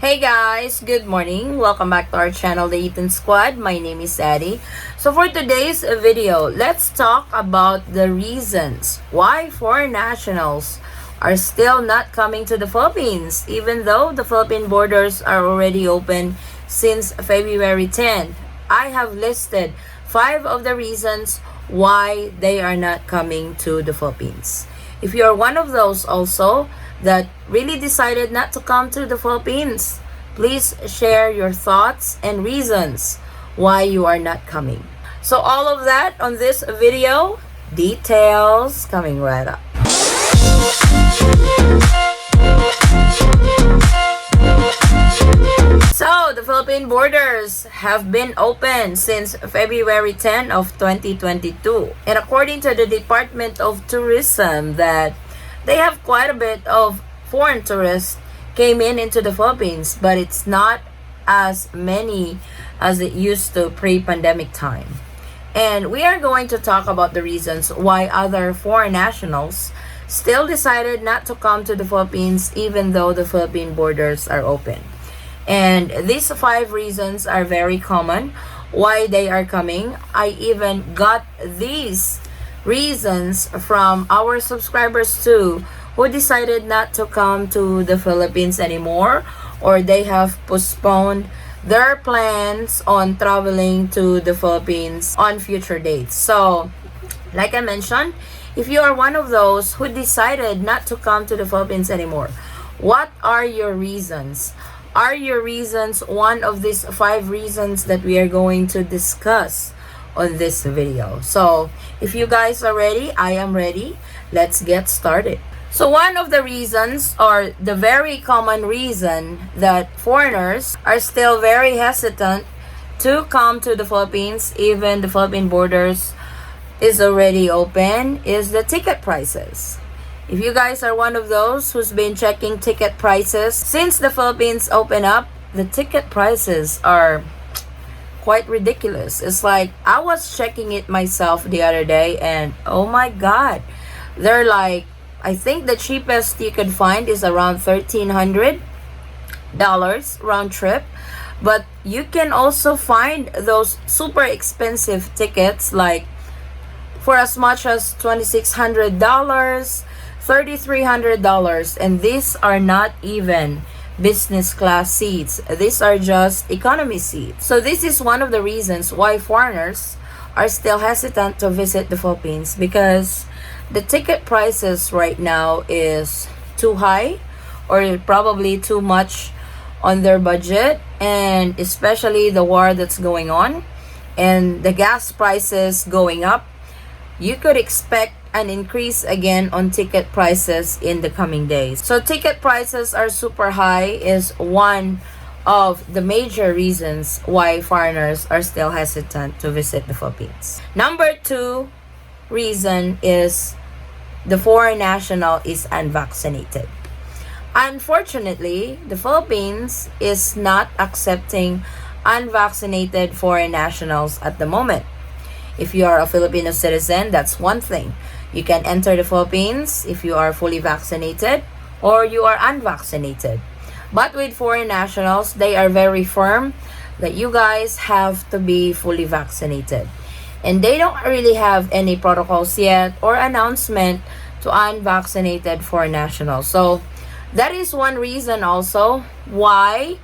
Hey guys, good morning. Welcome back to our channel, the Eaton Squad. My name is Addie. So for today's video, let's talk about the reasons why foreign nationals are still not coming to the Philippines, even though the Philippine borders are already open since February 10th. I have listed 5 of the reasons why they are not coming to the Philippines. If you are one of those also that really decided not to come to the Philippines, please share your thoughts and reasons why you are not coming. So all of that on this video, details coming right up. So, the Philippine borders have been open since February 10 of 2022. And according to the Department of Tourism, that they have quite a bit of foreign tourists came into the Philippines, but it's not as many as it used to pre-pandemic time. And we are going to talk about the reasons why other foreign nationals still decided not to come to the Philippines even though the Philippine borders are open. And these 5 reasons are very common why they are coming. I even got these reasons from our subscribers too, who decided not to come to the Philippines anymore, or they have postponed their plans on traveling to the Philippines on future dates. So, like I mentioned, if you are one of those who decided not to come to the Philippines anymore, what are your reasons? Are your reasons one of these 5 reasons that we are going to discuss on this video? So, if you guys are ready, I am ready. Let's get started. So, one of the reasons, or the very common reason that foreigners are still very hesitant to come to the Philippines, even the Philippine borders is already open, is the ticket prices. If you guys are one of those who's been checking ticket prices, since the Philippines open up, the ticket prices are quite ridiculous. It's like, I was checking it myself the other day and oh my god, they're like, I think the cheapest you could find is around $1,300 round trip. But you can also find those super expensive tickets like for as much as $2,600, $3,300, and these are not even business class seats. These are just economy seats. So this is one of the reasons why foreigners are still hesitant to visit the Philippines, because the ticket prices right now is too high, or probably too much on their budget, and especially the war that's going on and the gas prices going up. You could expect an increase again on ticket prices in the coming days. So ticket prices are super high is one of the major reasons why foreigners are still hesitant to visit the Philippines. Number 2 reason is the foreign national is unvaccinated. Unfortunately, the Philippines is not accepting unvaccinated foreign nationals at the moment. If you are a Filipino citizen, that's one thing. You can enter the Philippines if you are fully vaccinated or you are unvaccinated. But with foreign nationals, they are very firm that you guys have to be fully vaccinated. And they don't really have any protocols yet or announcement to unvaccinated foreign nationals. So that is one reason also why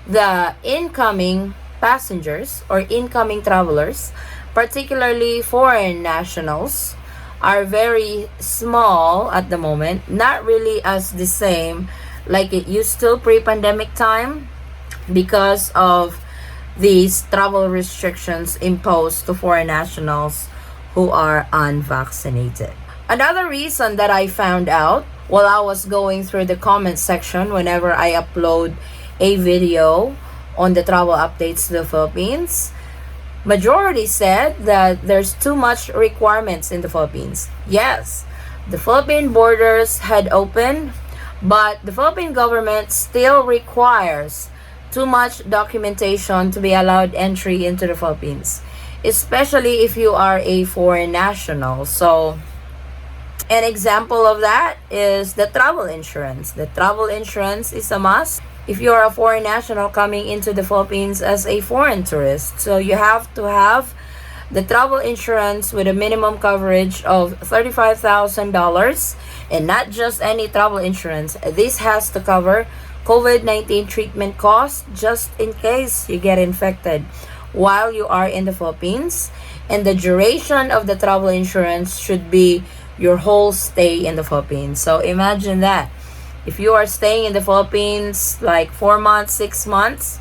the incoming passengers or incoming travelers, particularly foreign nationals, are very small at the moment. Not really as the same like it used to pre-pandemic time, because of these travel restrictions imposed to foreign nationals who are unvaccinated. Another reason that I found out while I was going through the comment section whenever I upload a video on the travel updates to the Philippines, majority said that there's too much requirements in the Philippines. Yes, the Philippine borders had opened, but the Philippine government still requires too much documentation to be allowed entry into the Philippines, especially if you are a foreign national. So an example of that is the travel insurance. The travel insurance is a must if you're a foreign national coming into the Philippines as a foreign tourist. So you have to have the travel insurance with a minimum coverage of $35,000, and not just any travel insurance. This has to cover COVID-19 treatment costs just in case you get infected while you are in the Philippines. And the duration of the travel insurance should be your whole stay in the Philippines. So imagine that. If you are staying in the Philippines like 4 months, 6 months,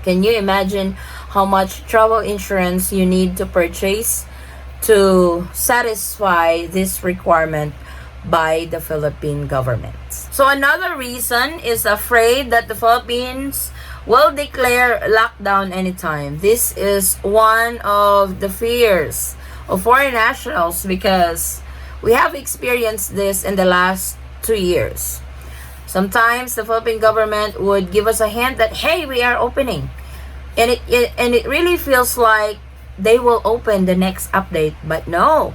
can you imagine how much travel insurance you need to purchase to satisfy this requirement by the Philippine government? So another reason is afraid that the Philippines will declare lockdown anytime. This is one of the fears of foreign nationals because we have experienced this in the last 2 years. Sometimes the Philippine government would give us a hint that, hey, we are opening. And it really feels like they will open the next update. But no,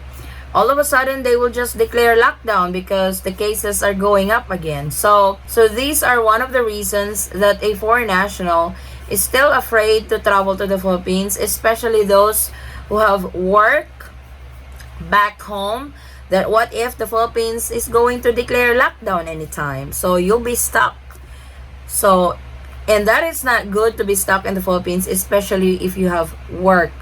all of a sudden they will just declare lockdown because the cases are going up again. So these are one of the reasons that a foreign national is still afraid to travel to the Philippines, especially those who have work back home. That what if the Philippines is going to declare lockdown anytime? So you'll be stuck. And that is not good to be stuck in the Philippines, especially if you have work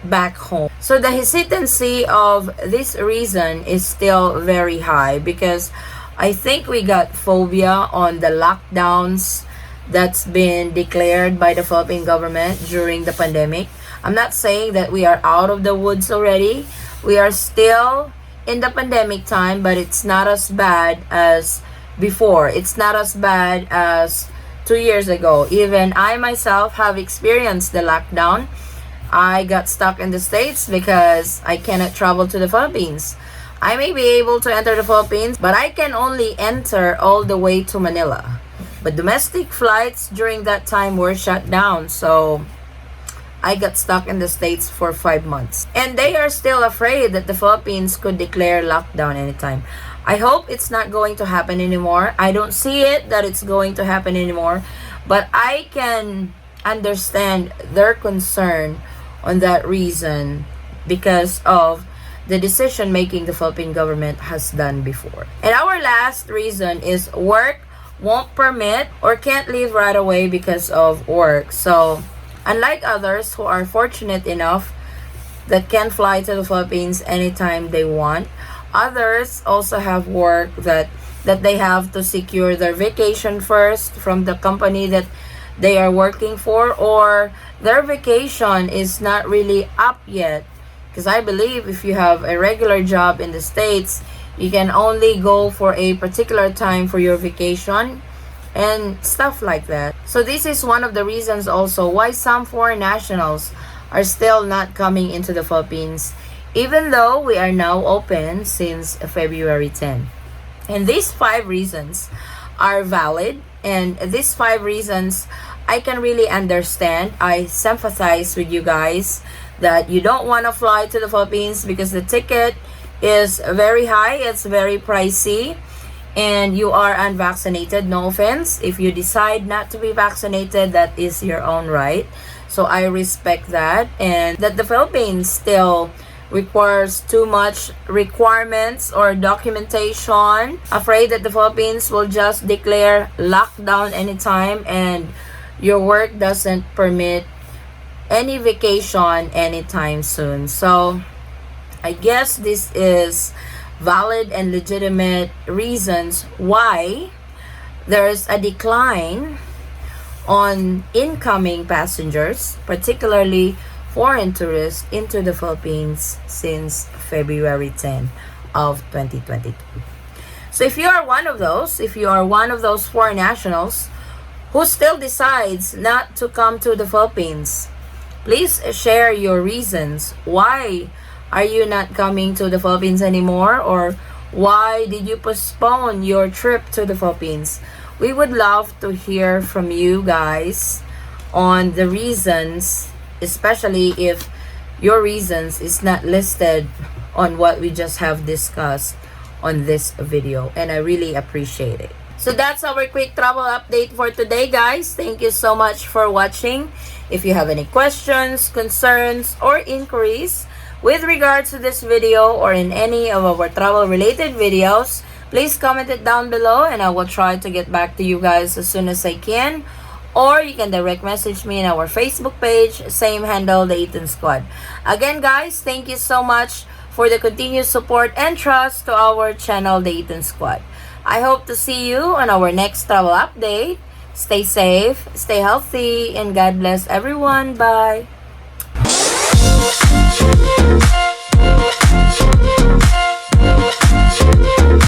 back home. So the hesitancy of this reason is still very high because I think we got phobia on the lockdowns that's been declared by the Philippine government during the pandemic. I'm not saying that we are out of the woods already. We are still in the pandemic time, but it's not as bad as before. It's not as bad as 2 years ago. Even I myself have experienced the lockdown. I got stuck in the States because I cannot travel to the Philippines. I may be able to enter the Philippines, but I can only enter all the way to Manila. But domestic flights during that time were shut down. So I got stuck in the States for 5 months. And they are still afraid that the Philippines could declare lockdown anytime. I hope it's not going to happen anymore. I don't see it that it's going to happen anymore. But I can understand their concern on that reason because of the decision making the Philippine government has done before. And our last reason is work won't permit or can't leave right away because of work. So unlike others who are fortunate enough that can fly to the Philippines anytime they want, others also have work that they have to secure their vacation first from the company that they are working for, or their vacation is not really up yet. Because I believe if you have a regular job in the States, you can only go for a particular time for your vacation and stuff like that. So this is one of the reasons also why some foreign nationals are still not coming into the Philippines, even though we are now open since February 10. And these 5 reasons are valid, and these 5 reasons I can really understand. I sympathize with you guys that you don't want to fly to the Philippines because the ticket is very high, it's very pricey, and you are unvaccinated. No offense, if you decide not to be vaccinated, that is your own right. So I respect that, and that the Philippines still requires too much requirements or documentation. Afraid that the Philippines will just declare lockdown anytime and your work doesn't permit any vacation anytime soon. So I guess this is valid and legitimate reasons why there's a decline on incoming passengers, particularly foreign tourists, into the Philippines since February 10 of 2022. So if you are one of those foreign nationals who still decides not to come to the Philippines, please share your reasons. Why are you not coming to the Philippines anymore? Or why did you postpone your trip to the Philippines? We would love to hear from you guys on the reasons, especially if your reasons is not listed on what we just have discussed on this video, and I really appreciate it. So that's our quick travel update for today, guys. Thank you so much for watching. If you have any questions, concerns, or inquiries with regards to this video or in any of our travel related videos, please comment it down below and I will try to get back to you guys as soon as I can. Or you can direct message me in our Facebook page, same handle, the Eaton Squad. Again, guys, thank you so much for the continued support and trust to our channel, the Eaton Squad. I hope to see you on our next travel update. Stay safe, stay healthy, and God bless everyone. Bye!